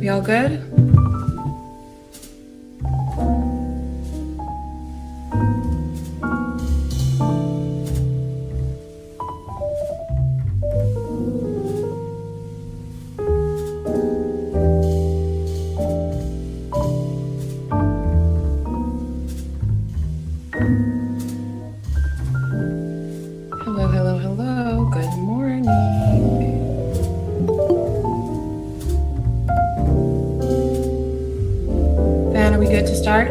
We all good? Hello, hello, hello. Good morning. Ben, are we good to start?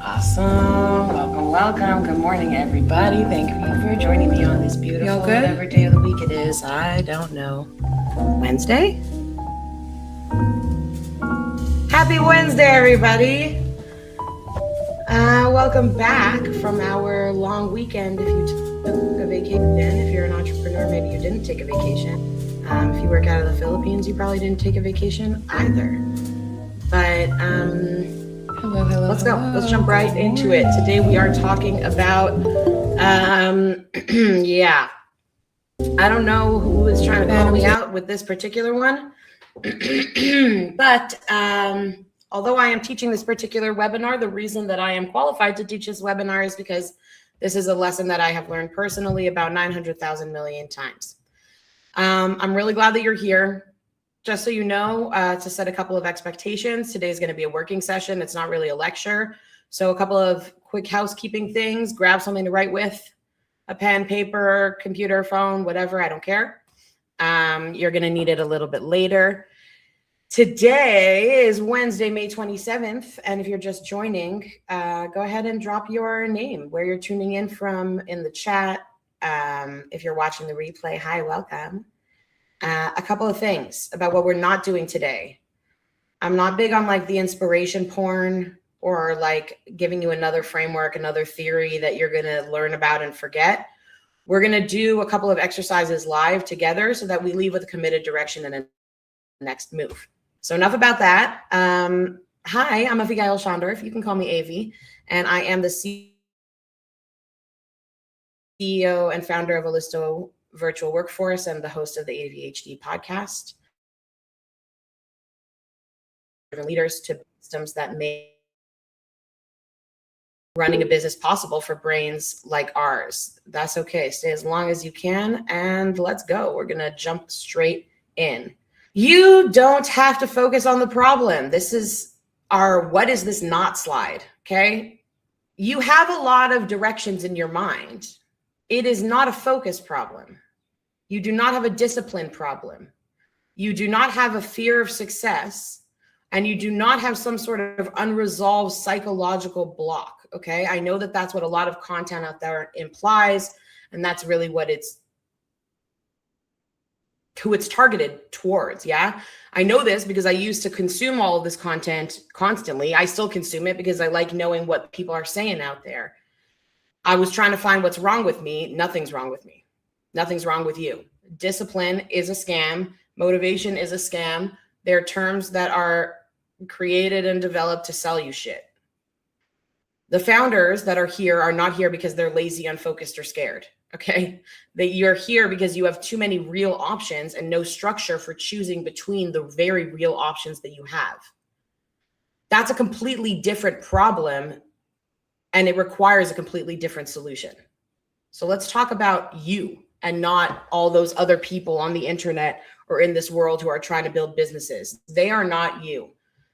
Awesome. Welcome. Good morning, everybody. Thank you for joining me on this beautiful whatever day of the week it is. I don't know. Wednesday? Happy Wednesday, everybody. Welcome back from our long weekend. If you took a vacation, if you're an entrepreneur, maybe you didn't take a vacation. If you work out of the Philippines, you probably didn't take a vacation either. But hello. Let's go. Let's jump right into it. Today we are talking about, yeah. I don't know who is trying to call me out with this particular one, but although I am teaching this particular webinar, the reason that I am qualified to teach this webinar is because this is a lesson that I have learned personally about 900,000 million times. I'm really glad that you're here. Just so you know, to set a couple of expectations, today's going to be a working session. It's not really a lecture. So a couple of quick housekeeping things. Grab something to write with, a pen, paper, computer, phone, whatever. I don't care. You're going to need it a little bit later. Today is Wednesday, May 27th. And if you're just joining, go ahead and drop your name, where you're tuning in from in the chat. If you're watching the replay, hi, welcome. A couple of things about what we're not doing today. I'm not big on like the inspiration porn or like giving you another framework, another theory that you're going to learn about and forget. We're going to do a couple of exercises live together so that we leave with a committed direction and a next move. So enough about that. Hi, I'm Abigail Chandorf. You can call me Avi, and I am the CEO and founder of Alisto Virtual Workforce and the host of the ADHD podcast. Leaders to systems that make running a business possible for brains like ours. That's okay. Stay as long as you can, and let's go. We're going to jump straight in. You don't have to focus on the problem. This is our what is this not slide, okay? You have a lot of directions in your mind. It is not a focus problem. You do not have a discipline problem. You do not have a fear of success, and you do not have some sort of unresolved psychological block, okay? I know that that's what a lot of content out there implies, and that's really what who it's targeted towards, yeah? I know this because I used to consume all of this content constantly. I still consume it because I like knowing what people are saying out there. I was trying to find what's wrong with me. Nothing's wrong with me. Nothing's wrong with you. Discipline is a scam. Motivation is a scam. They're terms that are created and developed to sell you shit. The founders that are here are not here because they're lazy, unfocused, or scared. Okay, that you're here because you have too many real options and no structure for choosing between the very real options that you have. That's a completely different problem, and it requires a completely different solution. So let's talk about you and not all those other people on the internet or in this world who are trying to build businesses. They are not you.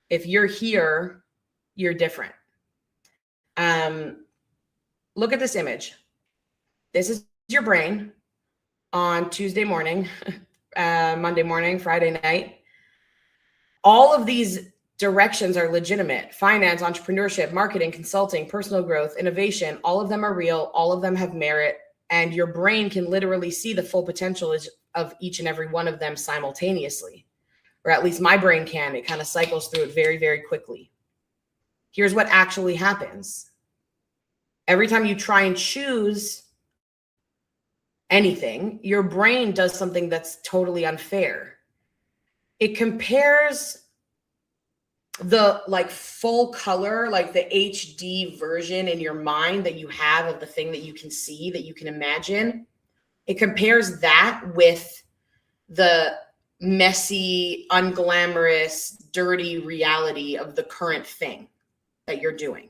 If you're here, you're different. Look at this image. This is your brain on Tuesday morning, Monday morning, Friday night. All of these directions are legitimate. Finance, entrepreneurship, marketing, consulting, personal growth, innovation, all of them are real. All of them have merit. And your brain can literally see the full potential of each and every one of them simultaneously. Or at least my brain can. It kind of cycles through it very, very quickly. Here's what actually happens. Every time you try and choose anything, your brain does something that's totally unfair. It compares the like full color, like the HD version in your mind that you have of the thing that you can see, that you can imagine. It compares that with the messy, unglamorous, dirty reality of the current thing that you're doing.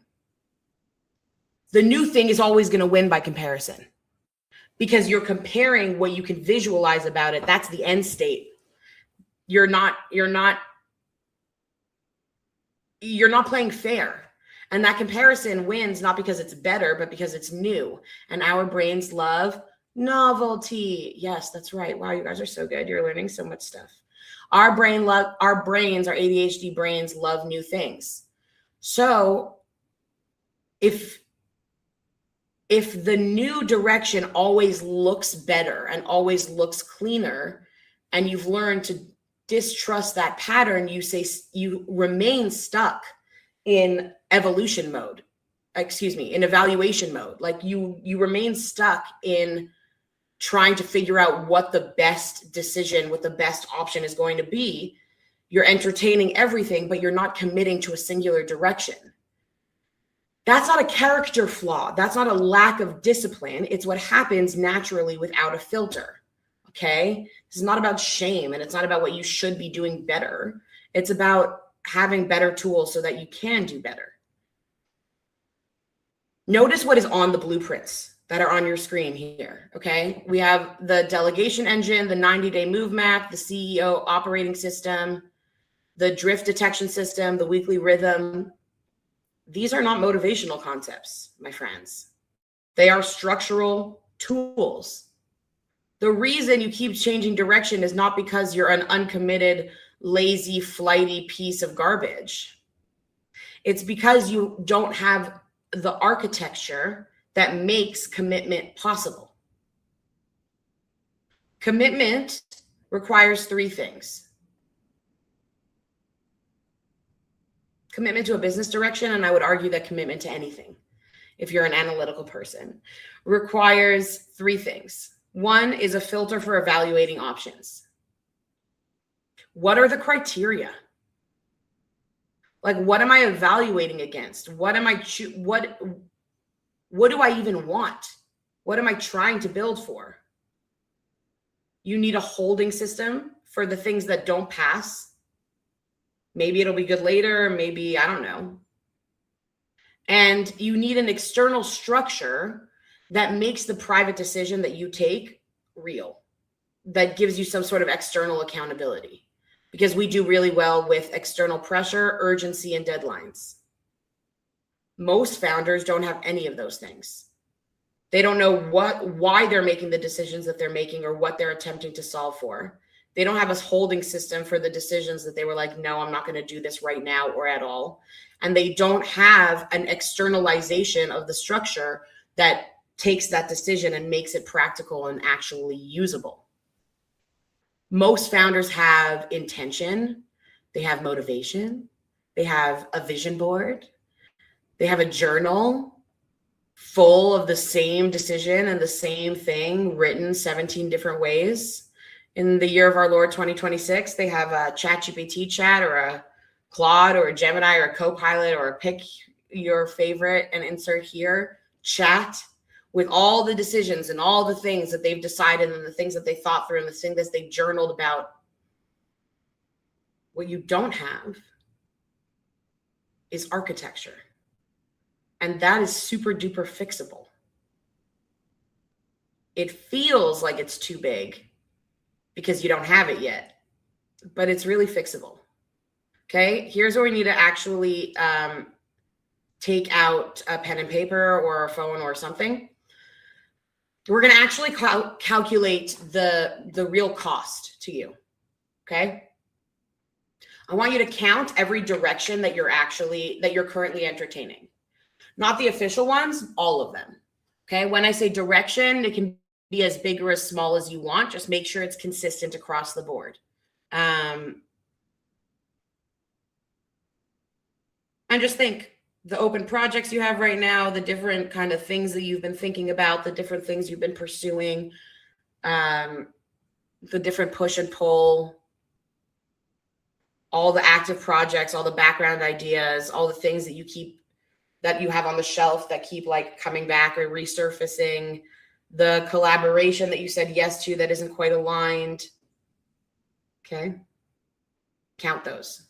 The new thing is always going to win by comparison because you're comparing what you can visualize about it. That's the end state. You're not playing fair. And that comparison wins not because it's better, but because it's new. And our brains love novelty. Yes, that's right. Wow, you guys are so good. You're learning so much stuff. Our brains, our ADHD brains love new things. So if the new direction always looks better and always looks cleaner, and you've learned to distrust that pattern, you remain stuck in evaluation mode. Like you remain stuck in trying to figure out what the best decision, what the best option is going to be. You're entertaining everything, but you're not committing to a singular direction. That's not a character flaw. That's not a lack of discipline. It's what happens naturally without a filter. Okay? This is not about shame, and it's not about what you should be doing better. It's about having better tools so that you can do better. Notice what is on the blueprints that are on your screen here. Okay? We have the delegation engine, the 90-day move map, the CEO operating system, the drift detection system, the weekly rhythm. These are not motivational concepts, my friends. They are structural tools. The reason you keep changing direction is not because you're an uncommitted, lazy, flighty piece of garbage. It's because you don't have the architecture that makes commitment possible. Commitment requires three things. Commitment to a business direction, and I would argue that commitment to anything, if you're an analytical person, requires three things. One is a filter for evaluating options. What are the criteria? Like, what am I evaluating against? What do I even want? What am I trying to build for? You need a holding system for the things that don't pass. Maybe it'll be good later, maybe, I don't know. And you need an external structure that makes the private decision that you take real, that gives you some sort of external accountability, because we do really well with external pressure, urgency, and deadlines. Most founders don't have any of those things. They don't know why they're making the decisions that they're making or what they're attempting to solve for. They don't have a holding system for the decisions that they were like, no, I'm not going to do this right now or at all. And they don't have an externalization of the structure that takes that decision and makes it practical and actually usable. Most founders have intention, they have motivation, they have a vision board, they have a journal full of the same decision and the same thing written 17 different ways. In the year of our Lord 2026, they have a ChatGPT chat or a Claude or a Gemini or a Copilot or a pick your favorite and insert here chat with all the decisions and all the things that they've decided and the things that they thought through and the things that they journaled about. What you don't have is architecture. And that is super duper fixable. It feels like it's too big because you don't have it yet, but it's really fixable. Okay, here's where we need to actually take out a pen and paper or a phone or something. We're going to actually calculate the real cost to you. Okay. I want you to count every direction that you're currently entertaining. Not the official ones, all of them. Okay. When I say direction, it can be as big or as small as you want. Just make sure it's consistent across the board. And just think the open projects you have right now, the different kind of things that you've been thinking about, the different things you've been pursuing, the different push and pull, all the active projects, all the background ideas, all the things that you have on the shelf that keep like coming back or resurfacing, the collaboration that you said yes to that isn't quite aligned. Okay. Count those.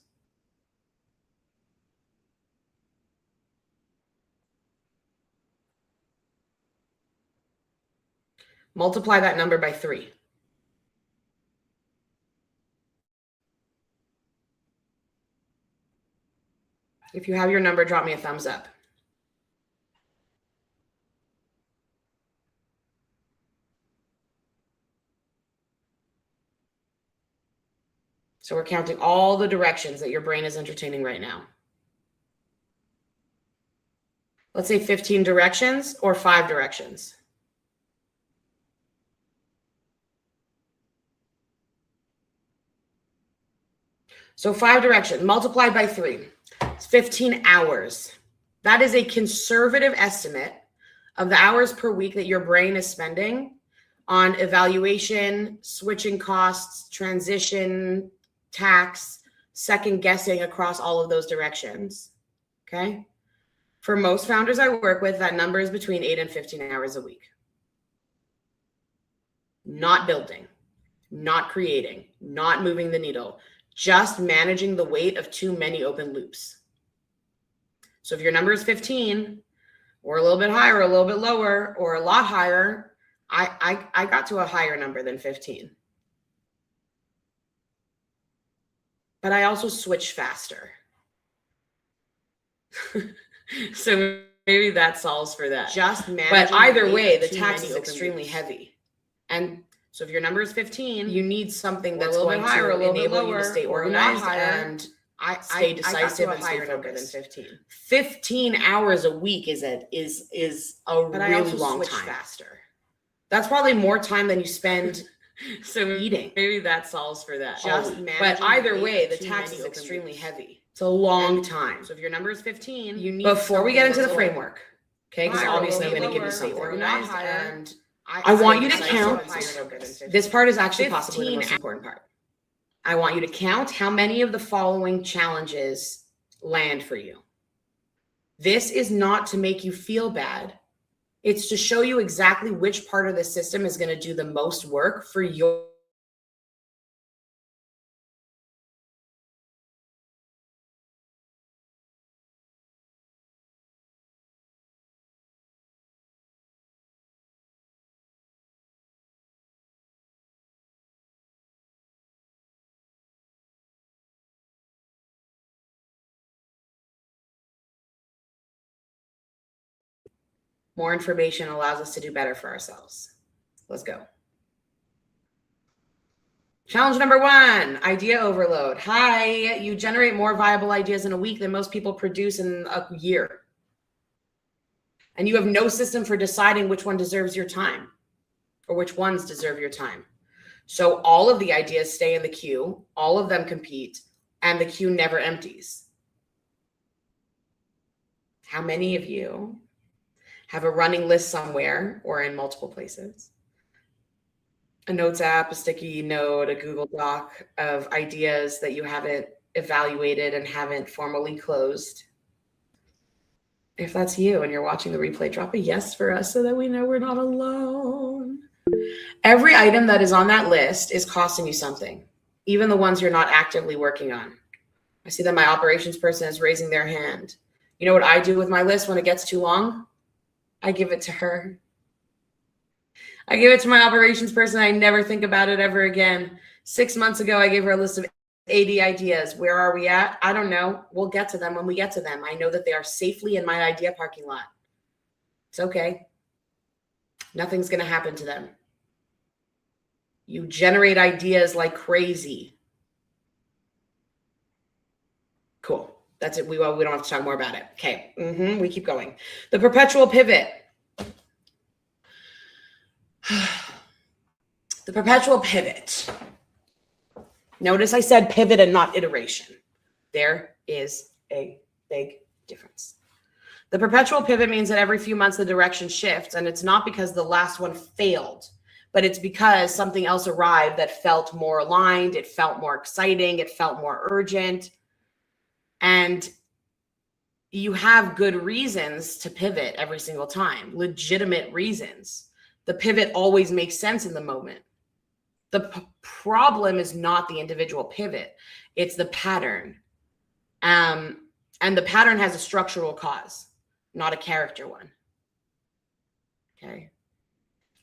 Multiply that number by 3. If you have your number, drop me a thumbs up. So we're counting all the directions that your brain is entertaining right now. Let's say 15 directions or 5 directions. So 5 directions multiplied by 3. It's 15 hours. That is a conservative estimate of the hours per week that your brain is spending on evaluation, switching costs, transition, tax, second guessing across all of those directions. Okay. For most founders I work with, that number is between 8 and 15 hours a week. Not building, not creating, not moving the needle, just managing the weight of too many open loops. So if your number is 15 or a little bit higher, a little bit lower, or a lot higher, I got to a higher number than 15. But I also switch faster. So maybe that solves for that. Just managing. But either way, the tax is extremely heavy. And so if your number is 15, you need something that's going to enable you to stay organized and stay decisive and stay focused. Than 15. 15 hours a week is a really long time. Faster. That's probably more time than you spend eating. Maybe that solves for that. But either way, the tax is extremely heavy. It's a long time. So if your number is 15, you need before we get into the framework. Okay, because obviously I'm going to give you something organized and I want you to count. This part is actually possibly the most important part. I want you to count how many of the following challenges land for you. This is not to make you feel bad. It's to show you exactly which part of the system is going to do the most work for your more information allows us to do better for ourselves. Let's go. Challenge number 1, idea overload. Hi, you generate more viable ideas in a week than most people produce in a year. And you have no system for deciding which one deserves your time or which ones deserve your time. So all of the ideas stay in the queue, all of them compete, and the queue never empties. How many of you have a running list somewhere or in multiple places? A notes app, a sticky note, a Google Doc of ideas that you haven't evaluated and haven't formally closed. If that's you and you're watching the replay, drop a yes for us so that we know we're not alone. Every item that is on that list is costing you something, even the ones you're not actively working on. I see that my operations person is raising their hand. You know what I do with my list when it gets too long? I give it to her. I give it to my operations person. I never think about it ever again. 6 months ago, I gave her a list of 80 ideas. Where are we at? I don't know. We'll get to them when we get to them. I know that they are safely in my idea parking lot. It's okay. Nothing's going to happen to them. You generate ideas like crazy. Cool. That's it. We don't have to talk more about it. Okay. We keep going. The perpetual pivot. The perpetual pivot. Notice I said pivot and not iteration. There is a big difference. The perpetual pivot means that every few months the direction shifts, and it's not because the last one failed, but it's because something else arrived that felt more aligned, it felt more exciting, it felt more urgent. And you have good reasons to pivot every single time, legitimate reasons. The pivot always makes sense in the moment. The problem is not the individual pivot, it's the pattern. And the pattern has a structural cause, not a character one. Okay.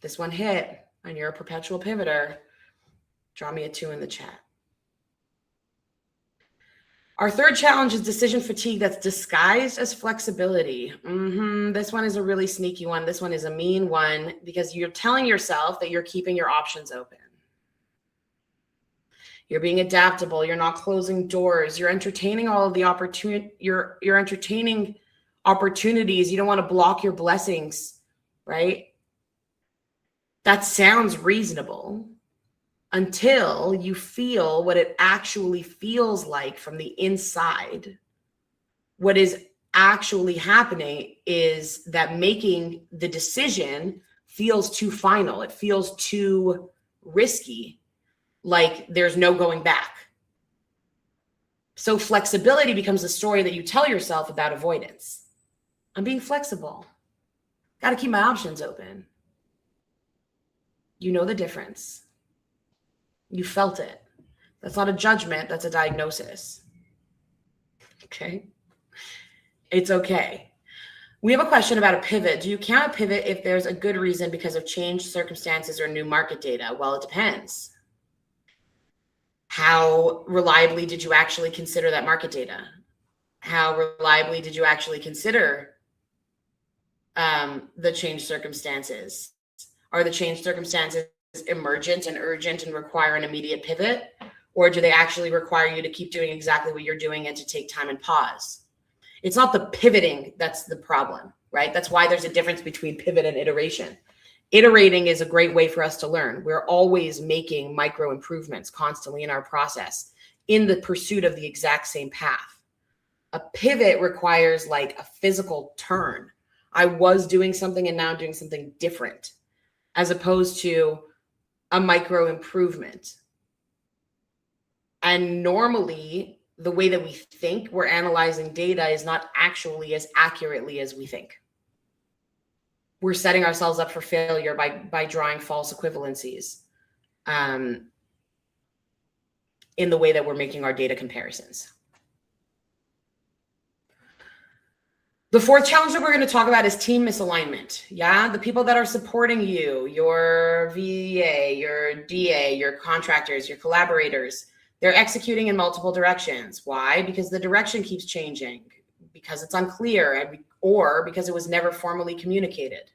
This one hit and you're a perpetual pivoter. Draw me a 2 in the chat. Our third challenge is decision fatigue that's disguised as flexibility. This one is a really sneaky one. This one is a mean one because you're telling yourself that you're keeping your options open. You're being adaptable. You're not closing doors. You're entertaining all of the opportunity. You're entertaining opportunities. You don't want to block your blessings, right? That sounds reasonable until you feel what it actually feels like from the inside. What is actually happening is that making the decision feels too final. It feels too risky. Like there's no going back. So flexibility becomes a story that you tell yourself about avoidance. I'm being flexible. Got to keep my options open. You know the difference. You felt it. That's not a judgment. That's a diagnosis. Okay. It's okay. We have a question about a pivot. Do you count a pivot if there's a good reason because of changed circumstances or new market data? Well, it depends. How reliably did you actually consider that market data? How reliably did you actually consider the changed circumstances? Are the changed circumstances emergent and urgent and require an immediate pivot? Or do they actually require you to keep doing exactly what you're doing and to take time and pause? It's not the pivoting that's the problem, right? That's why there's a difference between pivot and iteration. Iterating is a great way for us to learn. We're always making micro improvements constantly in our process in the pursuit of the exact same path. A pivot requires like a physical turn. I was doing something and now I'm doing something different, as opposed to a micro improvement. And normally, the way that we think we're analyzing data is not actually as accurately as we think. We're setting ourselves up for failure by drawing false equivalencies in the way that we're making our data comparisons. The fourth challenge that we're going to talk about is team misalignment. Yeah, the people that are supporting you, your VA, your DA, your contractors, your collaborators, they're executing in multiple directions. Why? Because the direction keeps changing, because it's unclear, or because it was never formally communicated.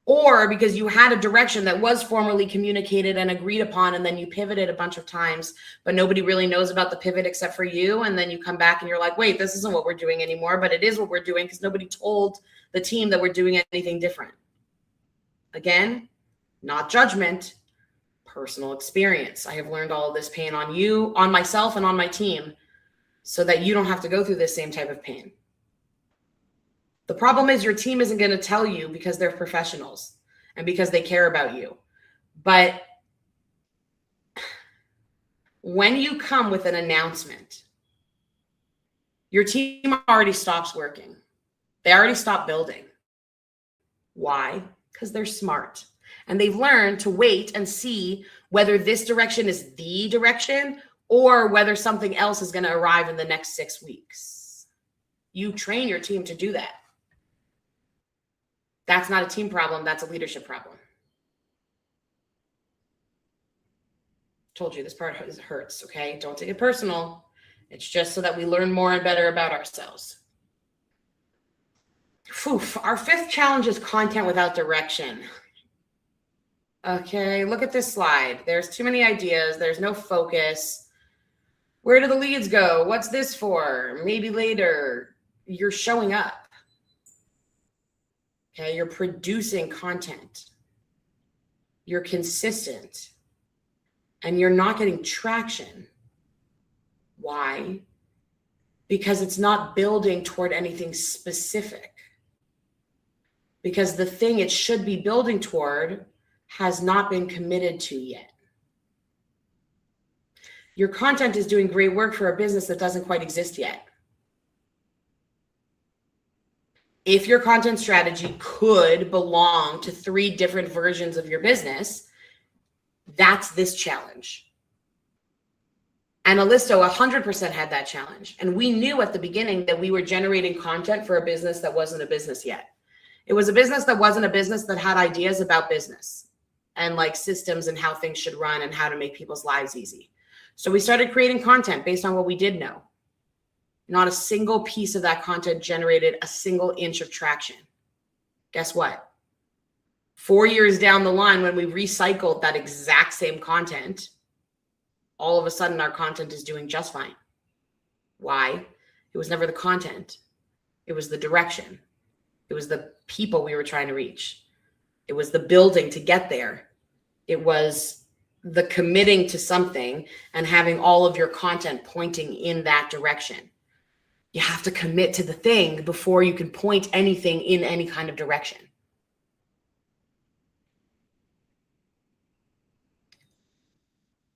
Or because you had a direction that was formally communicated and agreed upon, and then you pivoted a bunch of times, but nobody really knows about the pivot except for you. And then you come back and you're like, wait, this isn't what we're doing anymore, but it is what we're doing because nobody told the team that we're doing anything different. Again, not judgment, personal experience. I have learned all of this pain on you, on myself, and on my team so that you don't have to go through this same type of pain. The problem is your team isn't going to tell you because they're professionals and because they care about you. But when you come with an announcement, your team already stops working. They already stop building. Why? Because they're smart. And they've learned to wait and see whether this direction is the direction or whether something else is going to arrive in the next 6 weeks. You train your team to do that. That's not a team problem. That's a leadership problem. Told you this part hurts, okay? Don't take it personal. It's just so that we learn more and better about ourselves. Our 5th challenge is content without direction. Okay, look at this slide. There's too many ideas. There's no focus. Where do the leads go? What's this for? Maybe later. You're showing up. Okay, you're producing content. You're consistent. And you're not getting traction. Why? Because it's not building toward anything specific. Because the thing it should be building toward has not been committed to yet. Your content is doing great work for a business that doesn't quite exist yet. If your content strategy could belong to 3 different versions of your business, that's this challenge. And Alisto 100% had that challenge. And we knew at the beginning that we were generating content for a business that wasn't a business yet. It was a business that wasn't a business that had ideas about business and like systems and how things should run and how to make people's lives easy. So we started creating content based on what we did know. Not a single piece of that content generated a single inch of traction. Guess what? 4 years down the line, when we recycled that exact same content, all of a sudden our content is doing just fine. Why? It was never the content. It was the direction. It was the people we were trying to reach. It was the building to get there. It was the committing to something and having all of your content pointing in that direction. You have to commit to the thing before you can point anything in any kind of direction.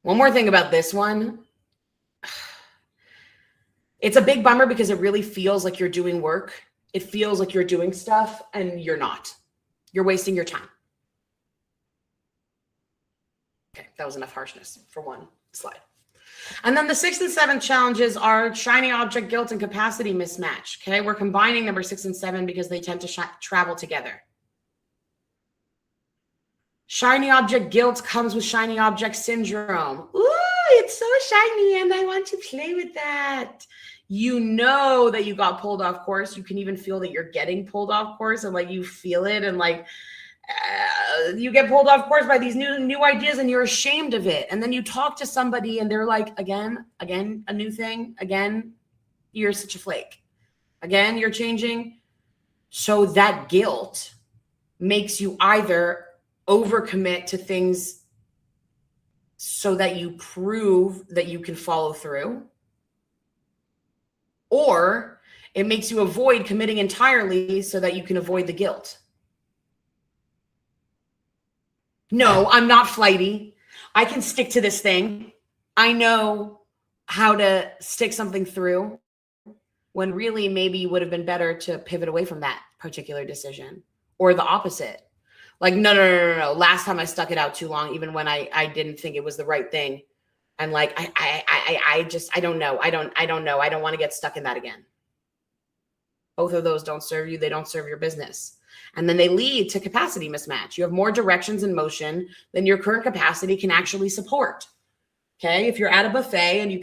One more thing about this one. It's a big bummer because it really feels like you're doing work. It feels like you're doing stuff and you're not. You're wasting your time. Okay, that was enough harshness for one slide. And then the 6th and 7th challenges are shiny object guilt and capacity mismatch. Okay, we're combining number 6 and 7 because they tend to travel together. Shiny object guilt comes with shiny object syndrome. Ooh, it's so shiny and I want to play with that. You know that you got pulled off course. You can even feel that you're getting pulled off course and like you feel it and like you get pulled off course by these new ideas and you're ashamed of it. And then you talk to somebody and they're like, again, a new thing. Again, you're such a flake. Again, you're changing. So that guilt makes you either overcommit to things so that you prove that you can follow through, or it makes you avoid committing entirely so that you can avoid the guilt. No, I'm not flighty. I can stick to this thing. I know how to stick something through, when really maybe you would have been better to pivot away from that particular decision, or the opposite. Like, no. Last time I stuck it out too long, even when I didn't think it was the right thing. And like, I don't know. I don't know. I don't want to get stuck in that again. Both of those don't serve you. They don't serve your business. And then they lead to capacity mismatch. You have more directions in motion than your current capacity can actually support. Okay. If you're at a buffet and you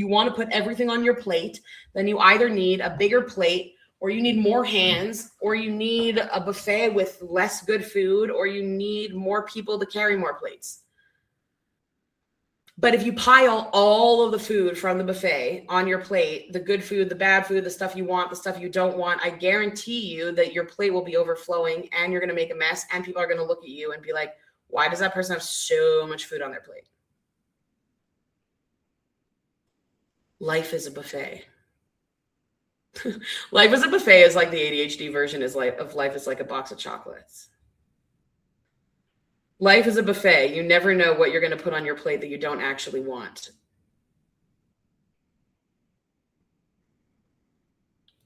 want to put everything on your plate, then you either need a bigger plate, or you need more hands, or you need a buffet with less good food, or you need more people to carry more plates. But if you pile all of the food from the buffet on your plate, the good food, the bad food, the stuff you want, the stuff you don't want, I guarantee you that your plate will be overflowing and you're going to make a mess, and people are going to look at you and be like, why does that person have so much food on their plate? Life is a buffet. Life is a buffet is like the ADHD version of life is like a box of chocolates. Life is a buffet. You never know what you're going to put on your plate that you don't actually want.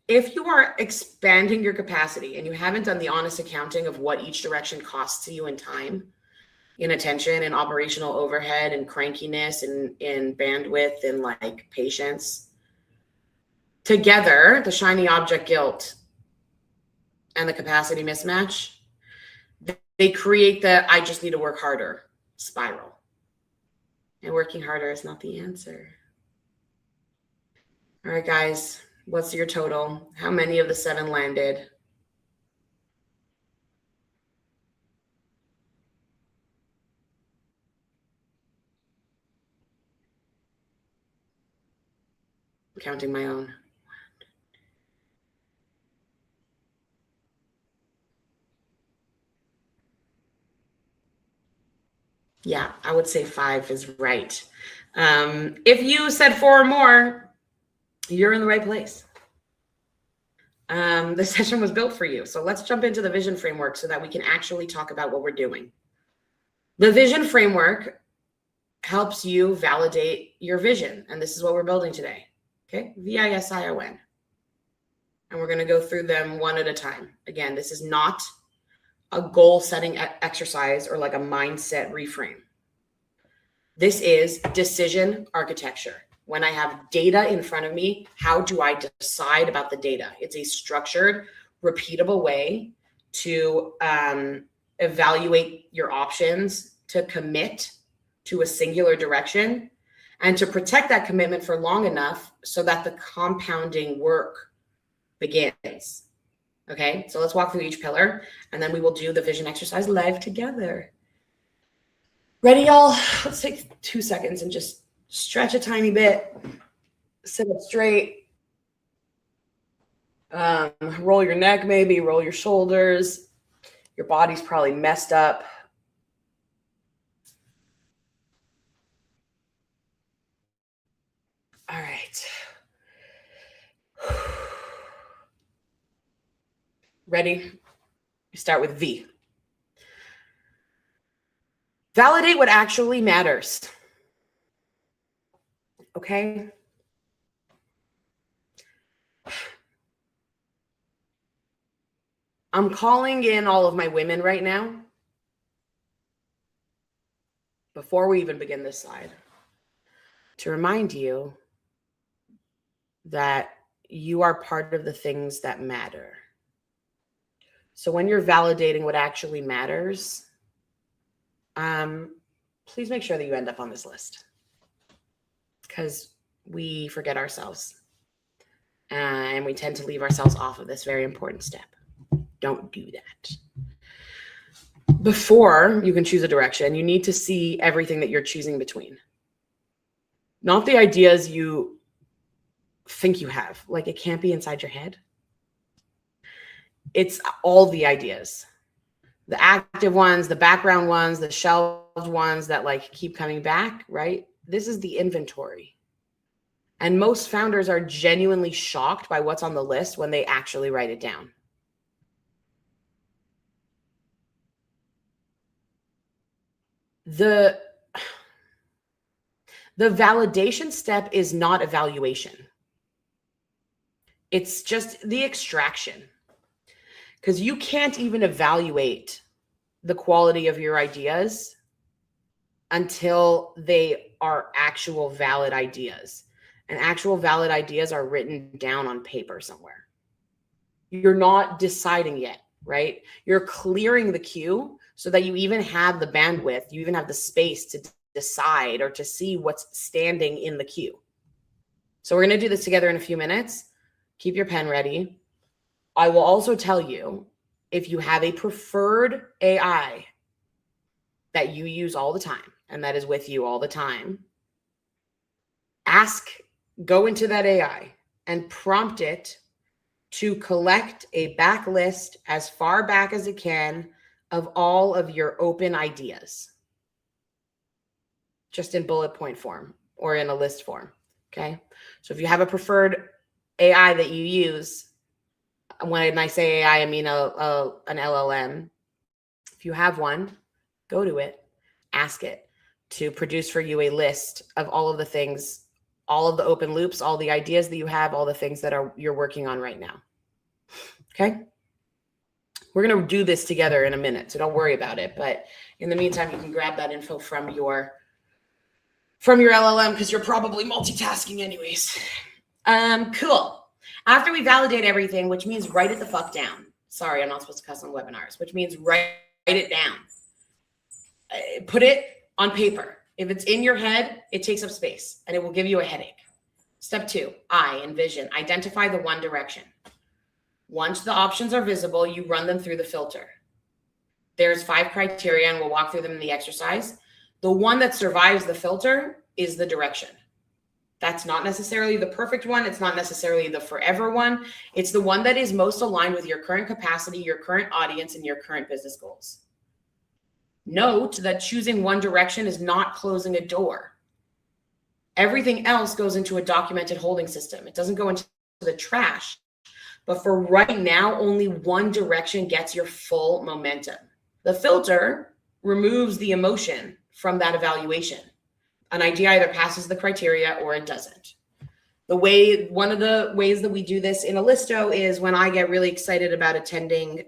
If you are expanding your capacity and you haven't done the honest accounting of what each direction costs you in time, in attention and operational overhead and crankiness and in bandwidth and like patience. Together, the shiny object guilt and the capacity mismatch, they create the I just need to work harder spiral. And working harder is not the answer. All right, guys, what's your total? How many of the 7 landed? I'm counting my own. Yeah, I would say 5 is right. If you said 4 or more, you're in the right place. The session was built for you. So let's jump into the vision framework so that we can actually talk about what we're doing. The vision framework helps you validate your vision. And this is what we're building today. Okay, VISION. And we're going to go through them one at a time. Again, this is not a goal setting exercise or like a mindset reframe. This is decision architecture. When I have data in front of me, how do I decide about the data? It's a structured, repeatable way to evaluate your options, to commit to a singular direction, and to protect that commitment for long enough so that the compounding work begins. Okay, so let's walk through each pillar, and then we will do the vision exercise live together. Ready, y'all? Let's take 2 seconds and just stretch a tiny bit. Sit up straight. Roll your neck, maybe. Roll your shoulders. Your body's probably messed up. All right. Ready? You start with V. Validate what actually matters. Okay? I'm calling in all of my women right now. Before we even begin this slide, to remind you that you are part of the things that matter. So when you're validating what actually matters, please make sure that you end up on this list, because we forget ourselves and we tend to leave ourselves off of this very important step. Don't do that. Before you can choose a direction, you need to see everything that you're choosing between. Not the ideas you think you have. Like, it can't be inside your head. It's all the ideas. The active ones, the background ones, the shelved ones that like keep coming back, right? This is the inventory. And most founders are genuinely shocked by what's on the list when they actually write it down. The validation step is not evaluation. It's just the extraction. Because you can't even evaluate the quality of your ideas until they are actual valid ideas. And actual valid ideas are written down on paper somewhere. You're not deciding yet, right? You're clearing the queue so that you even have the bandwidth, you even have the space to decide or to see what's standing in the queue. So we're going to do this together in a few minutes. Keep your pen ready. I will also tell you, if you have a preferred AI that you use all the time and that is with you all the time, go into that AI and prompt it to collect a backlist as far back as it can of all of your open ideas, just in bullet point form or in a list form. Okay. So if you have a preferred AI that you use, when I say AI, I mean an LLM. If you have one, go to it, ask it to produce for you a list of all of the things, all of the open loops, all the ideas that you have, all the things that you're working on right now. Okay. We're going to do this together in a minute, so don't worry about it. But in the meantime, you can grab that info from your LLM because you're probably multitasking anyways. Cool. After we validate everything, which means write it the fuck down. Sorry, I'm not supposed to cuss on webinars, which means write it down. Put it on paper. If it's in your head, it takes up space and it will give you a headache. Step 2, I, envision. Identify the one direction. Once the options are visible, you run them through the filter. There's 5 criteria and we'll walk through them in the exercise. The one that survives the filter is the direction. That's not necessarily the perfect one. It's not necessarily the forever one. It's the one that is most aligned with your current capacity, your current audience, and your current business goals. Note that choosing one direction is not closing a door. Everything else goes into a documented holding system. It doesn't go into the trash. But for right now, only one direction gets your full momentum. The filter removes the emotion from that evaluation. An idea either passes the criteria or it doesn't. One of the ways that we do this in Alisto is when I get really excited about attending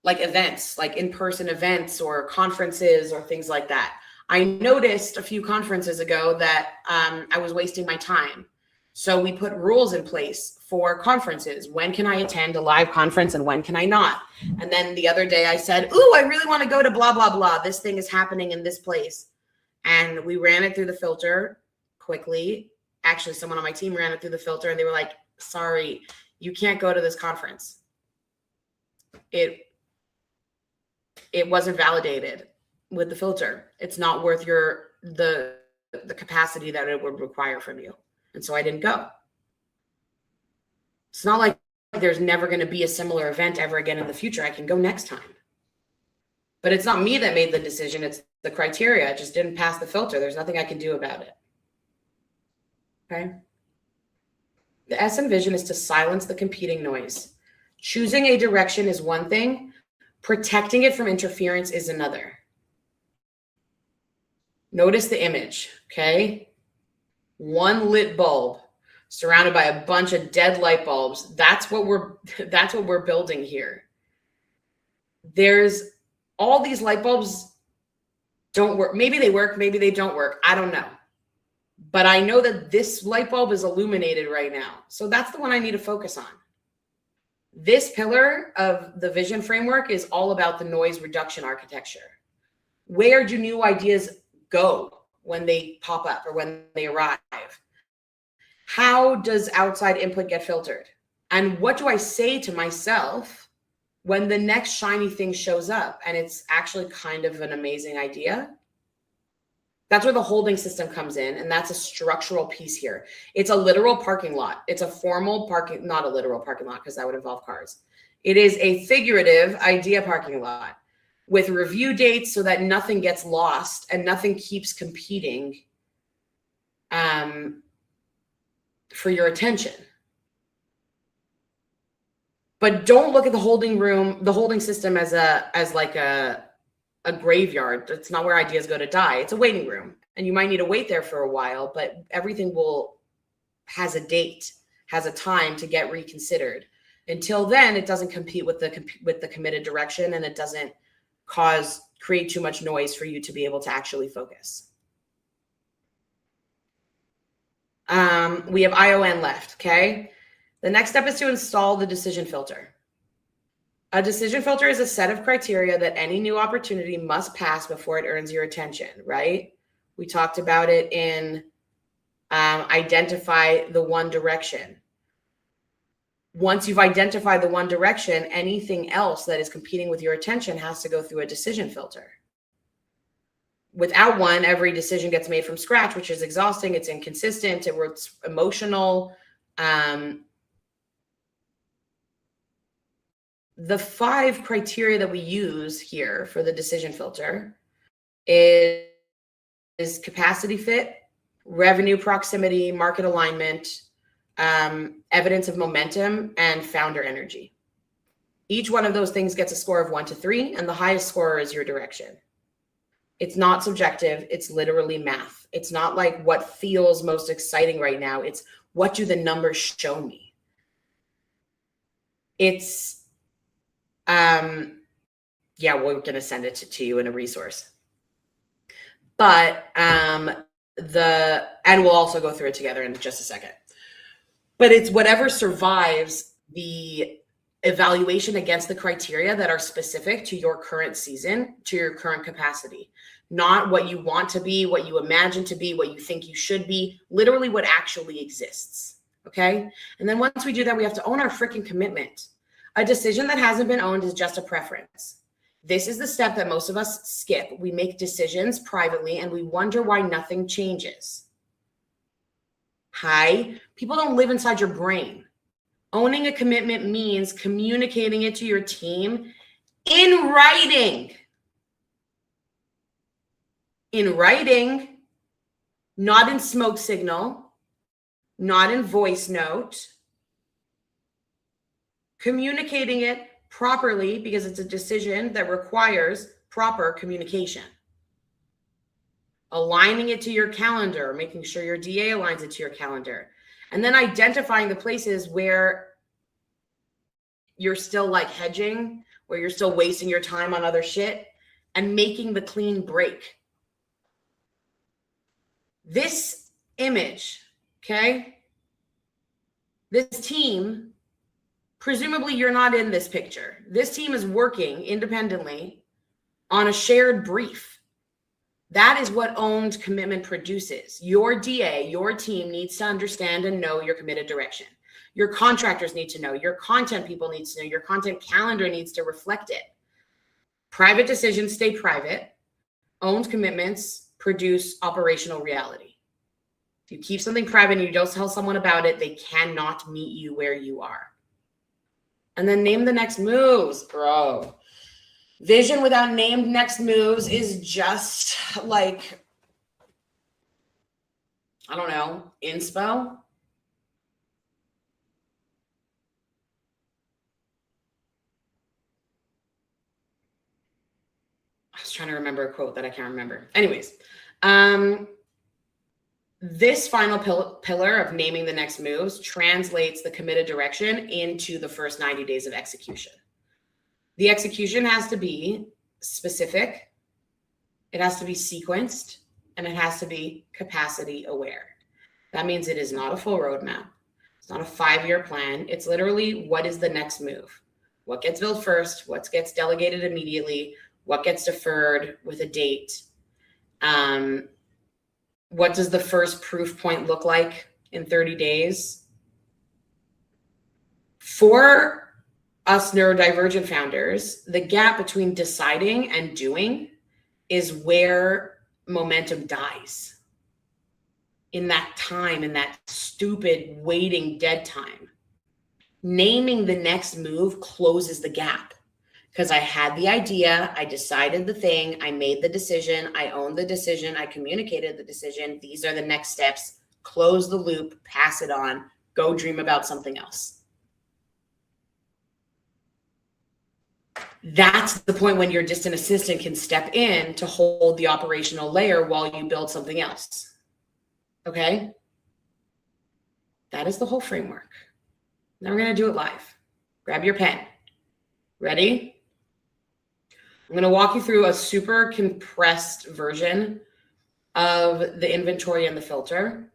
like events, like in-person events or conferences or things like that. I noticed a few conferences ago that I was wasting my time. So we put rules in place for conferences. When can I attend a live conference and when can I not? And then the other day I said, ooh, I really want to go to blah, blah, blah. This thing is happening in this place. And we ran it through the filter quickly. Actually, someone on my team ran it through the filter and they were like, sorry, you can't go to this conference. It wasn't validated with the filter. It's not worth the capacity that it would require from you. And so I didn't go. It's not like there's never going to be a similar event ever again in the future. I can go next time. But it's not me that made the decision. It's the criteria. I just didn't pass the filter. There's nothing I can do about it. Okay. The S in vision is to silence the competing noise. Choosing a direction is one thing. Protecting it from interference is another. Notice the image, okay? One lit bulb surrounded by a bunch of dead light bulbs. That's what we're building here. There's all these light bulbs don't work. Maybe they work, maybe they don't work. I don't know. But I know that this light bulb is illuminated right now. So that's the one I need to focus on. This pillar of the vision framework is all about the noise reduction architecture. Where do new ideas go when they pop up or when they arrive? How does outside input get filtered? And what do I say to myself when the next shiny thing shows up and it's actually kind of an amazing idea? That's where the holding system comes in, and that's a structural piece here. It's a literal parking lot. It's a formal parking, not a literal parking lot because that would involve cars. It is a figurative idea parking lot with review dates so that nothing gets lost and nothing keeps competing for your attention. But don't look at the holding system as like a graveyard. It's not where ideas go to die. It's a waiting room, and you might need to wait there for a while, but everything has a date, has a time to get reconsidered. Until then, it doesn't compete with the committed direction, and it doesn't create too much noise for you to be able to actually focus. We have ION left, okay? The next step is to install the decision filter. A decision filter is a set of criteria that any new opportunity must pass before it earns your attention, right? We talked about it in identify the one direction. Once you've identified the one direction, anything else that is competing with your attention has to go through a decision filter. Without one, every decision gets made from scratch, which is exhausting. It's inconsistent. It's emotional. The 5 criteria that we use here for the decision filter is capacity fit, revenue proximity, market alignment, evidence of momentum, and founder energy. Each one of those things gets a score of 1 to 3, and the highest score is your direction. It's not subjective. It's literally math. It's not like what feels most exciting right now. It's what do the numbers show me? It's, yeah, we're going to send it to you in a resource. But and we'll also go through it together in just a second. But it's whatever survives the evaluation against the criteria that are specific to your current season, to your current capacity. Not what you want to be, what you imagine to be, what you think you should be, literally what actually exists. Okay? And then once we do that, we have to own our freaking commitment. A decision that hasn't been owned is just a preference. This is the step that most of us skip. We make decisions privately and we wonder why nothing changes. Hi, people don't live inside your brain. Owning a commitment means communicating it to your team in writing. In writing, not in smoke signal, not in voice note. Communicating it properly because it's a decision that requires proper communication. Aligning it to your calendar, making sure your DA aligns it to your calendar. And then identifying the places where you're still like hedging, where you're still wasting your time on other shit, and making the clean break. This image, okay? This team, presumably you're not in this picture. This team is working independently on a shared brief. That is what owned commitment produces. Your DA, your team needs to understand and know your committed direction. Your contractors need to know. Your content people need to know. Your content calendar needs to reflect it. Private decisions stay private. Owned commitments produce operational reality. If you keep something private and you don't tell someone about it, they cannot meet you where you are. And then name the next moves, bro. Vision without named next moves is just like, I don't know, inspo. I was trying to remember a quote that I can't remember. Anyways, this final pillar of naming the next moves translates the committed direction into the first 90 days of execution. The execution has to be specific, it has to be sequenced, and it has to be capacity aware. That means it is not a full roadmap. It's not a 5-year plan. It's literally, what is the next move? What gets built first? What gets delegated immediately? What gets deferred with a date? What does the first proof point look like in 30 days? For us neurodivergent founders, the gap between deciding and doing is where momentum dies. In that time, in that stupid waiting dead time. Naming the next move closes the gap. Because I had the idea, I decided the thing, I made the decision, I owned the decision, I communicated the decision. These are the next steps. Close the loop, pass it on, go dream about something else. That's the point when your distant assistant can step in to hold the operational layer while you build something else. Okay? That is the whole framework. Now we're going to do it live. Grab your pen. Ready? I'm going to walk you through a super compressed version of the inventory and the filter.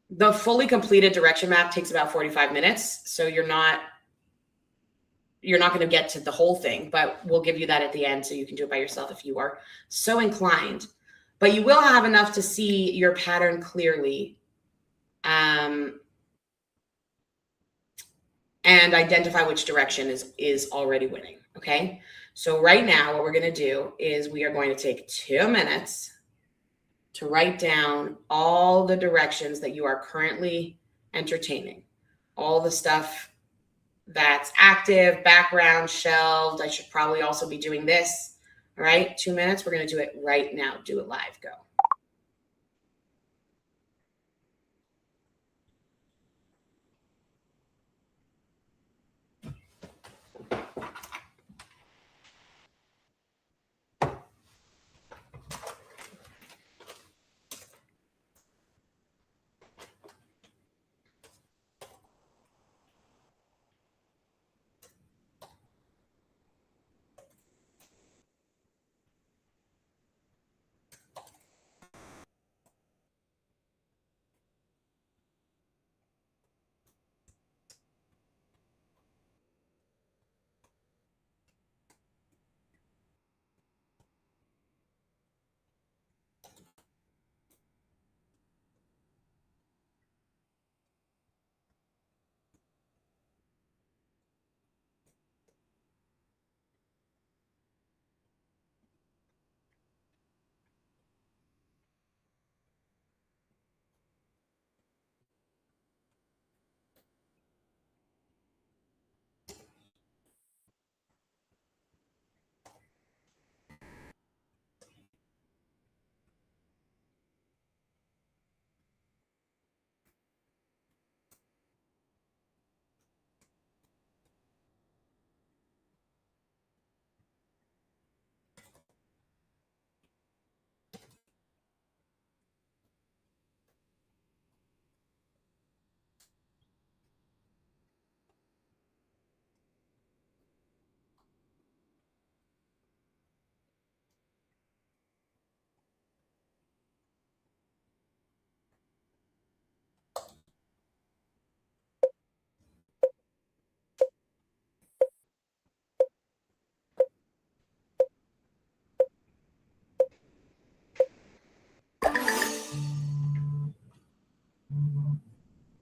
The fully completed direction map takes about 45 minutes. So you're not going to get to the whole thing, but we'll give you that at the end so you can do it by yourself if you are so inclined. But you will have enough to see your pattern clearly and identify which direction is already winning, okay? So right now, what we're going to do is we are going to take 2 minutes to write down all the directions that you are currently entertaining, all the stuff that's active, background, shelved. I should probably also be doing this. All right, 2 minutes. We're going to do it right now. Do it live. Go.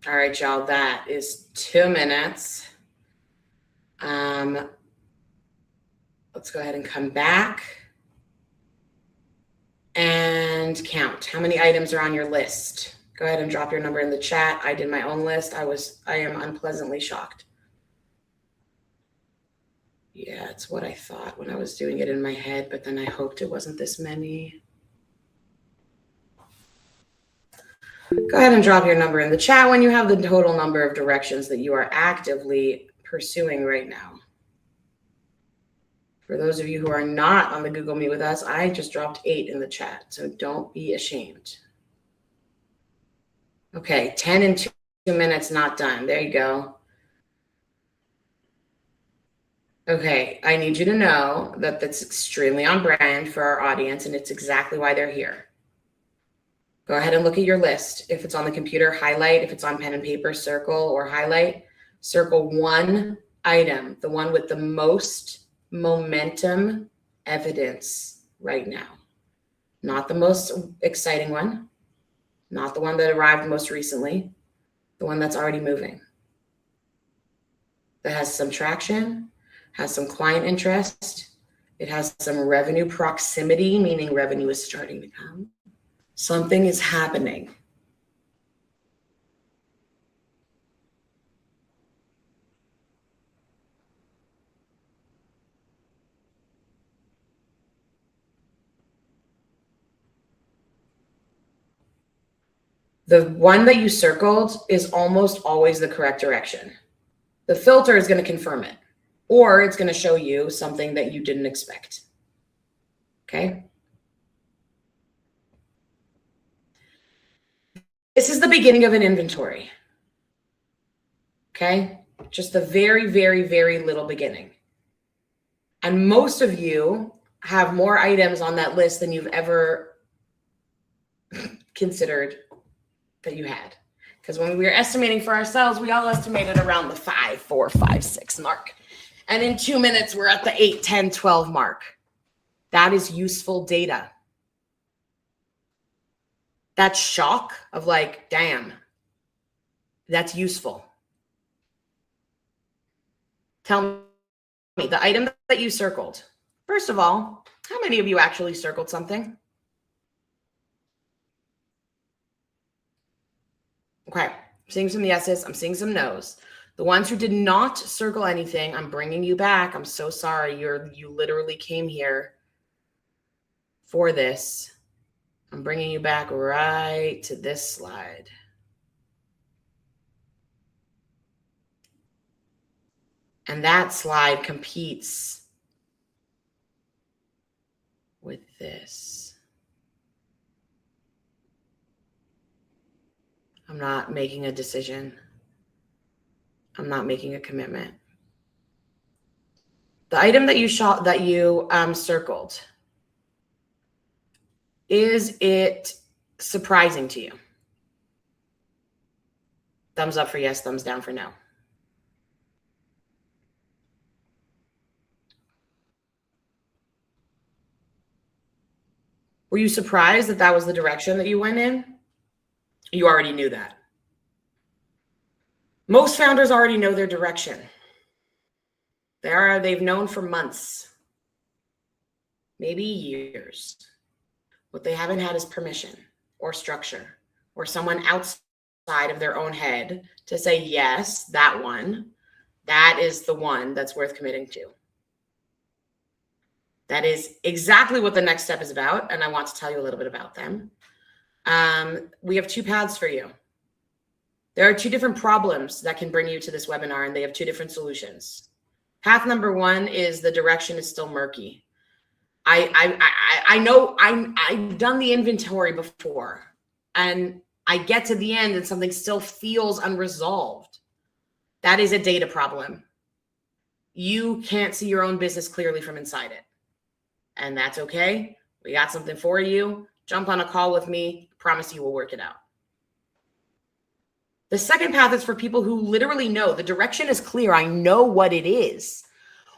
All right, y'all, that is 2 minutes. Let's go ahead and come back and count. How many items are on your list? Go ahead and drop your number in the chat. I did my own list. I am unpleasantly shocked. Yeah, it's what I thought when I was doing it in my head, but then I hoped it wasn't this many. Go ahead and drop your number in the chat when you have the total number of directions that you are actively pursuing right now. For those of you who are not on the Google Meet with us, I just dropped 8 in the chat, so don't be ashamed. Okay, 10 and 2 minutes, not done. There you go. Okay, I need you to know that that's extremely on brand for our audience, and it's exactly why they're here. Go ahead and look at your list. If it's on the computer, highlight. If it's on pen and paper, circle or highlight. Circle one item, the one with the most momentum evidence right now. Not the most exciting one, not the one that arrived most recently, the one that's already moving, that has some traction, has some client interest, it has some revenue proximity, meaning revenue is starting to come. Something is happening. The one that you circled is almost always the correct direction. The filter is going to confirm it, or it's going to show you something that you didn't expect. Okay. This is the beginning of an inventory. Okay. Just the very, very, very little beginning. And most of you have more items on that list than you've ever considered that you had. Because when we were estimating for ourselves, we all estimated around the 5, 4, 5, 6 mark. And in 2 minutes, we're at the 8, 10, 12 mark. That is useful data. That shock of like, damn, that's useful. Tell me, the item that you circled, first of all, how many of you actually circled something? Okay, I'm seeing some yeses, I'm seeing some nos. The ones who did not circle anything, I'm bringing you back. I'm so sorry. You literally came here for this. I'm bringing you back right to this slide. And that slide competes with this. I'm not making a decision. I'm not making a commitment. The item that you circled, is it surprising to you? Thumbs up for yes, thumbs down for no. Were you surprised that that was the direction that you went in? You already knew that. Most founders already know their direction. They've known for months, maybe years. What they haven't had is permission or structure or someone outside of their own head to say, yes, that one, that is the one that's worth committing to. That is exactly what the next step is about. And I want to tell you a little bit about them. We have 2 paths for you. There are 2 different problems that can bring you to this webinar, and they have 2 different solutions. Path number 1 is the direction is still murky. I know I've done the inventory before, and I get to the end and something still feels unresolved. That is a data problem. You can't see your own business clearly from inside it. And that's okay. We got something for you. Jump on a call with me. Promise you we'll work it out. The second path is for people who literally know the direction is clear. I know what it is.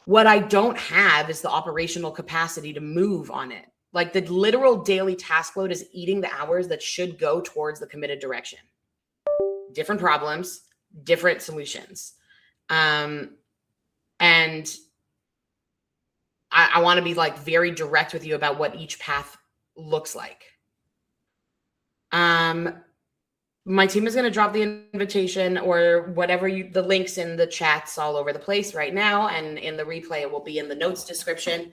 What I don't have is the operational capacity to move on it. Like the literal daily task load is eating the hours that should go towards the committed direction. different problems, different solutions. And I want to be like very direct with you about what each path looks like. My team is going to drop the invitation or whatever the links in the chats all over the place right now. And in the replay, it will be in the notes description.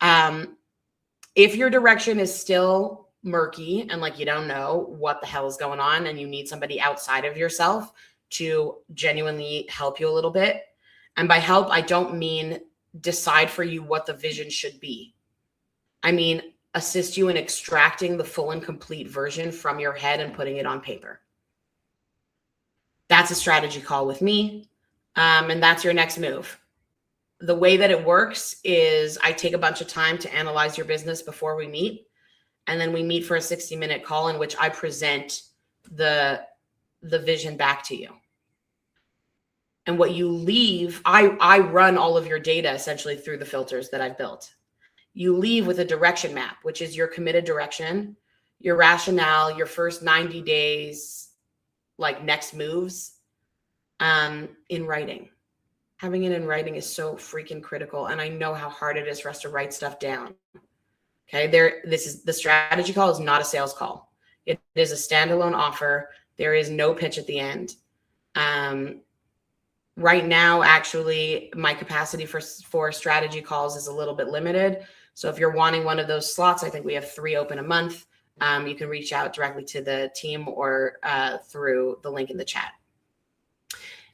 If your direction is still murky and like you don't know what the hell is going on and you need somebody outside of yourself to genuinely help you a little bit. And by help, I don't mean decide for you what the vision should be. I mean, assist you in extracting the full and complete version from your head and putting it on paper. That's a strategy call with me. And that's your next move. The way that it works is I take a bunch of time to analyze your business before we meet. And then we meet for a 60-minute call in which I present the vision back to you. And what you leave, I run all of your data essentially through the filters that I've built. You leave with a direction map, which is your committed direction, your rationale, your first 90 days, like next moves, in writing. Having it in writing is so freaking critical. And I know how hard it is for us to write stuff down. Okay, the strategy call is not a sales call. It is a standalone offer. There is no pitch at the end. Right now, actually, my capacity for strategy calls is a little bit limited. So if you're wanting one of those slots, I think we have 3 open a month. You can reach out directly to the team or through the link in the chat.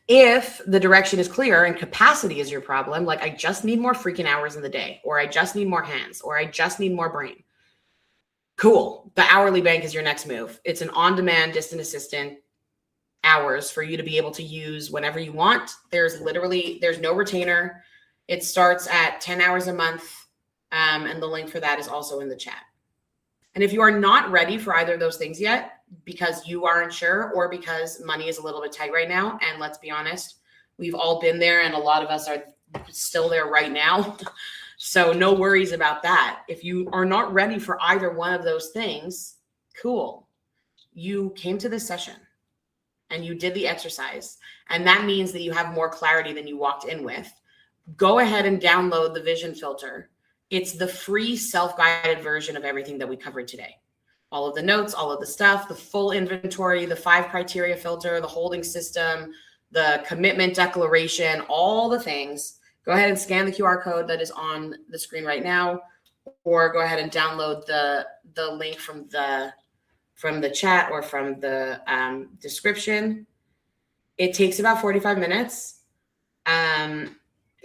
If the direction is clear and capacity is your problem, like I just need more freaking hours in the day, or I just need more hands, or I just need more brain. Cool. The hourly bank is your next move. It's an on-demand distant assistant hours for you to be able to use whenever you want. There's no retainer. It starts at 10 hours a month. And the link for that is also in the chat. And if you are not ready for either of those things yet, because you aren't sure or because money is a little bit tight right now, and let's be honest, we've all been there and a lot of us are still there right now. So no worries about that. If you are not ready for either one of those things, cool. You came to this session and you did the exercise. And that means that you have more clarity than you walked in with. Go ahead and download the vision filter. It's the free self-guided version of everything that we covered today. All of the notes, all of the stuff, the full inventory, the 5 criteria filter, the holding system, the commitment declaration, all the things. Go ahead and scan the QR code that is on the screen right now, or go ahead and download the link from the chat or from the description. It takes about 45 minutes.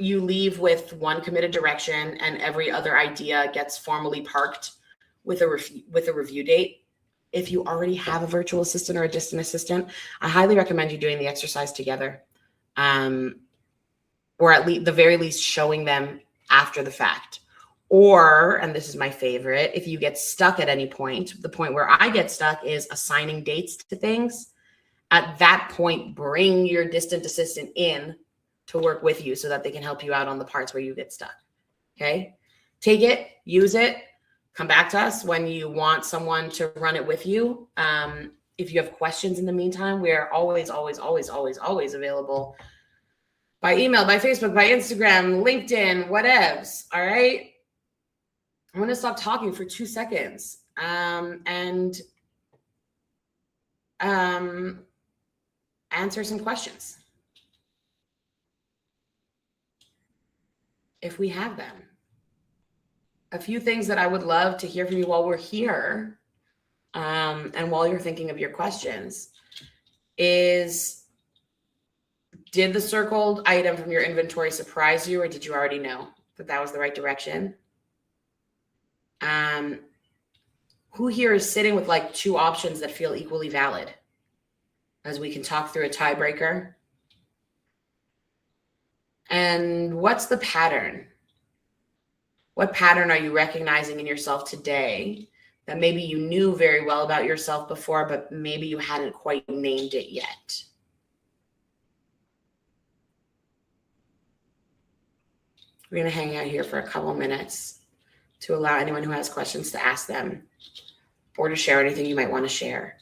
You leave with 1 committed direction, and every other idea gets formally parked with a review date. If you already have a virtual assistant or a distant assistant, I highly recommend you doing the exercise together, or at least the very least showing them after the fact. Or, and this is my favorite, if you get stuck at any point, the point where I get stuck is assigning dates to things. At that point, bring your distant assistant in to work with you so that they can help you out on the parts where you get stuck. Okay? Take it, use it, come back to us when you want someone to run it with you. If you have questions in the meantime, we are always, always, always, always, always available by email, by Facebook, by Instagram, LinkedIn, whatevs. All right? I'm going to stop talking for 2 seconds and answer some questions, if we have them. A few things that I would love to hear from you while we're here, and while you're thinking of your questions, is, did the circled item from your inventory surprise you, or did you already know that that was the right direction? Who here is sitting with like 2 options that feel equally valid, as we can talk through a tiebreaker? And what's the pattern? What pattern are you recognizing in yourself today that maybe you knew very well about yourself before, but maybe you hadn't quite named it yet? We're going to hang out here for a couple minutes to allow anyone who has questions to ask them, or to share anything you might want to share.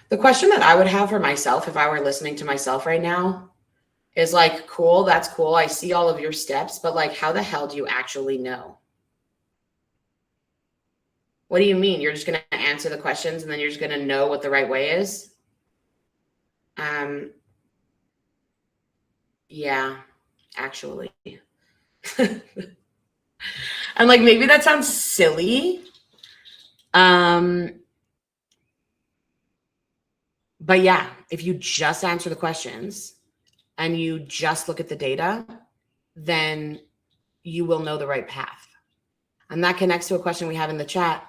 The question that I would have for myself if I were listening to myself right now is like, cool, that's cool. I see all of your steps, but like, how the hell do you actually know? What do you mean? You're just going to answer the questions and then you're just going to know what the right way is? Yeah, actually. And like, maybe that sounds silly. But yeah, if you just answer the questions and you just look at the data, then you will know the right path. And that connects to a question we have in the chat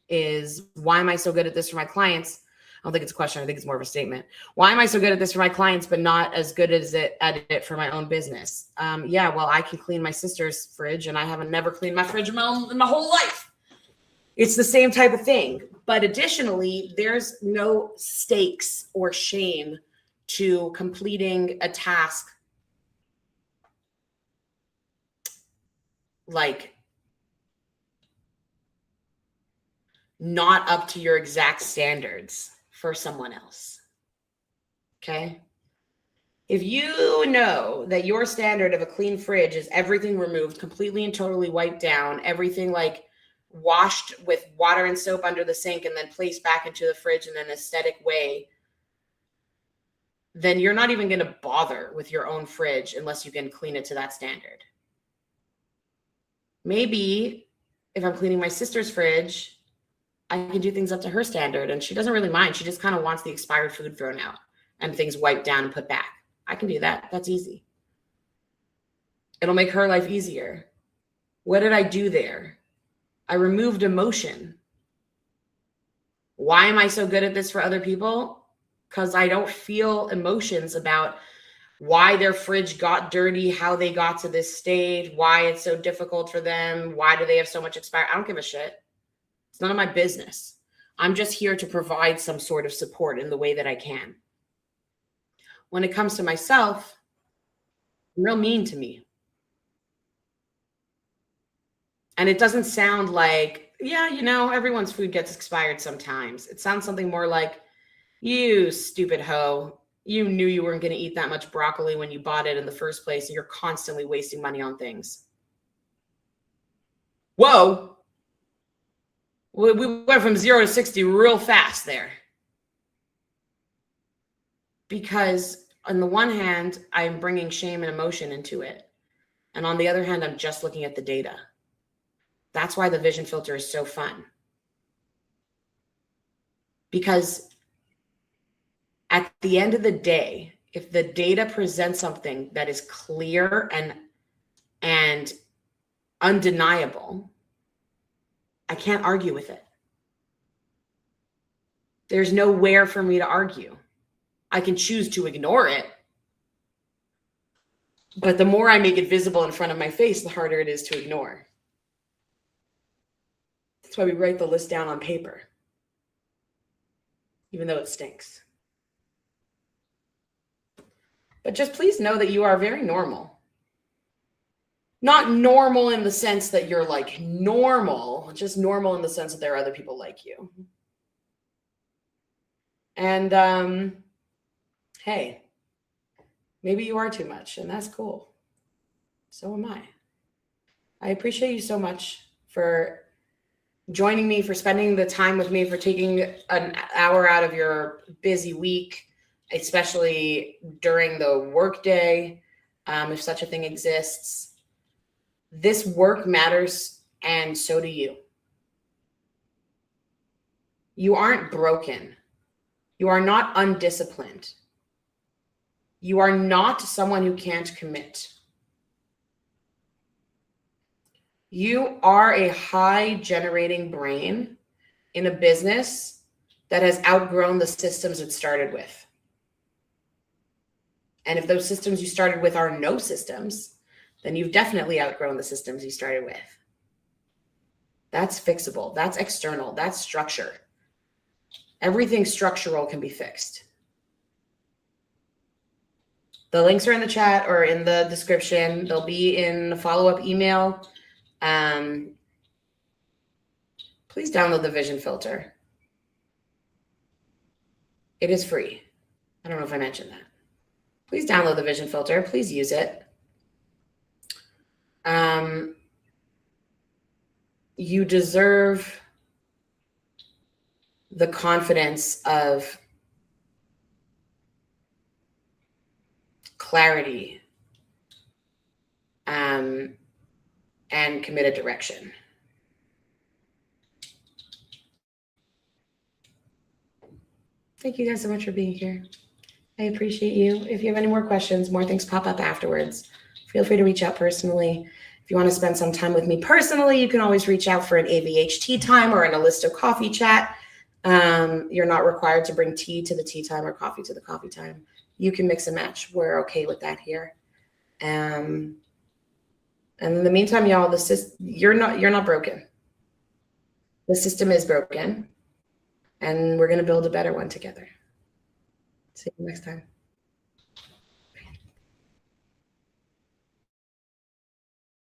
is, why am I so good at this for my clients? I don't think it's a question. I think it's more of a statement. Why am I so good at this for my clients, but not as good as at it for my own business? Yeah, well, I can clean my sister's fridge and I haven't never cleaned my fridge in my whole life. It's the same type of thing. But additionally, there's no stakes or shame to completing a task like not up to your exact standards for someone else. Okay? If you know that your standard of a clean fridge is everything removed, completely and totally wiped down, everything like washed with water and soap under the sink and then placed back into the fridge in an aesthetic way, then you're not even going to bother with your own fridge unless you can clean it to that standard. Maybe if I'm cleaning my sister's fridge, I can do things up to her standard and she doesn't really mind. She just kind of wants the expired food thrown out and things wiped down and put back. I can do that. That's easy. It'll make her life easier. What did I do there? I removed emotion. Why am I so good at this for other people? Because I don't feel emotions about why their fridge got dirty, how they got to this state, why it's so difficult for them, why do they have so much expired? I don't give a shit. It's none of my business. I'm just here to provide some sort of support in the way that I can. When it comes to myself, I'm real mean to me. And it doesn't sound like, yeah, you know, everyone's food gets expired sometimes. It sounds something more like, you stupid hoe. You knew you weren't going to eat that much broccoli when you bought it in the first place, and you're constantly wasting money on things. Whoa. We went from 0 to 60 real fast there. Because on the one hand, I'm bringing shame and emotion into it. And on the other hand, I'm just looking at the data. That's why the vision filter is so fun. Because at the end of the day, if the data presents something that is clear and undeniable, I can't argue with it. There's nowhere for me to argue. I can choose to ignore it. But the more I make it visible in front of my face, the harder it is to ignore. That's why we write the list down on paper, even though it stinks. But just please know that you are very normal. Not normal in the sense that you're like normal, just normal in the sense that there are other people like you. And hey, maybe you are too much, and that's cool. So am I. I appreciate you so much for joining me, for spending the time with me, for taking an hour out of your busy week, especially during the workday, if such a thing exists. This work matters, and so do you. You aren't broken. You are not undisciplined. You are not someone who can't commit. You are a high generating brain in a business that has outgrown the systems it started with. And if those systems you started with are no systems, then you've definitely outgrown the systems you started with. That's fixable. That's external. That's structure. Everything structural can be fixed. The links are in the chat or in the description. They'll be in the follow-up email. Please download the vision filter. It is free. I don't know if I mentioned that. Please download the vision filter. Please use it. You deserve the confidence of clarity and committed direction. Thank you guys so much for being here. I appreciate you. If you have any more questions, more things pop up afterwards, feel free to reach out personally. If you want to spend some time with me personally, you can always reach out for an AVHT time or an Alisto coffee chat. You're not required to bring tea to the tea time or coffee to the coffee time. You can mix and match. We're okay with that here. And in the meantime, y'all, you're not broken. The system is broken, and we're going to build a better one together. See you next time.